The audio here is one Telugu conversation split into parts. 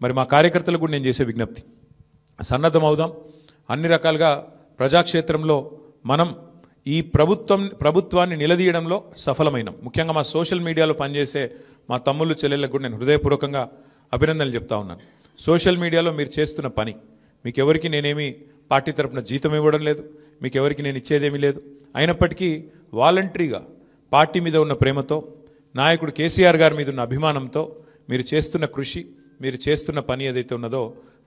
మరి మా కార్యకర్తలకు కూడా నేను చేసే విజ్ఞప్తి, సన్నద్ధం అవుదాం. అన్ని రకాలుగా ప్రజాక్షేత్రంలో మనం ఈ ప్రభుత్వాన్ని నిలదీయడంలో సఫలమైనాం. ముఖ్యంగా మా సోషల్ మీడియాలో పనిచేసే మా తమ్ముళ్ళు చెల్లెళ్ళకు కూడా నేను హృదయపూర్వకంగా అభినందనలు చెప్తా ఉన్నాను. సోషల్ మీడియాలో మీరు చేస్తున్న పని, మీకెవరికి నేనేమి పార్టీ తరపున జీతం ఇవ్వడం లేదు, మీకెవరికి నేను ఇచ్చేదేమీ లేదు. అయినప్పటికీ వాలంటరీగా పార్టీ మీద ఉన్న ప్రేమతో, నాయకుడు కేసీఆర్ గారి మీద ఉన్న అభిమానంతో మీరు చేస్తున్న కృషి, మీరు చేస్తున్న పని ఏదైతే ఉన్నదో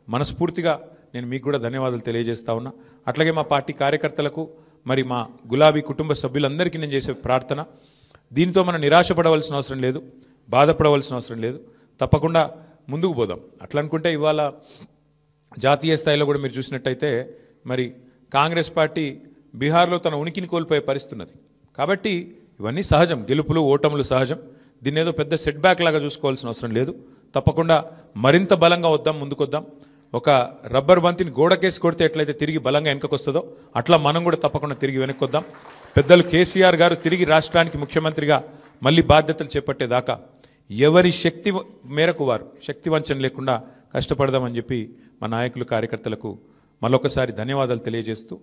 మనస్ఫూర్తిగా నేను మీకు కూడా ధన్యవాదాలు తెలియజేస్తా ఉన్నా. అట్లాగే మా పార్టీ కార్యకర్తలకు, మరి మా గులాబీ కుటుంబ సభ్యులందరికీ నేను చేసే ప్రార్థన, దీంతో మనం నిరాశపడవలసిన అవసరం లేదు, బాధపడవలసిన అవసరం లేదు. తప్పకుండా ముందుకు పోదాం. అట్లా అనుకుంటే ఇవాళ జాతీయ స్థాయిలో కూడా మీరు చూసినట్టయితే మరి కాంగ్రెస్ పార్టీ బీహార్లో తన ఉనికిని కోల్పోయే పరిస్థితి ఉన్నది. కాబట్టి ఇవన్నీ సహజం, గెలుపులు ఓటములు సహజం. దీన్ని ఏదో పెద్ద సెట్ బ్యాక్ లాగా చూసుకోవాల్సిన అవసరం లేదు. తప్పకుండా మరింత బలంగా వద్దాం, ముందుకొద్దాం. ఒక రబ్బర్ బంతిని గోడకేసి కొడితే ఎట్లయితే తిరిగి బలంగా వెనకకొస్తుందో అట్లా మనం కూడా తప్పకుండా తిరిగి వెనక్కొద్దాం. పెద్దలు కేసీఆర్ గారు తిరిగి రాష్ట్రానికి ముఖ్యమంత్రిగా మళ్ళీ బాధ్యతలు చేపట్టేదాకా ఎవరి శక్తి మేరకు వారు శక్తి వంచన లేకుండా కష్టపడదామని చెప్పి మా నాయకులు కార్యకర్తలకు మరొకసారి ధన్యవాదాలు తెలియజేస్తూ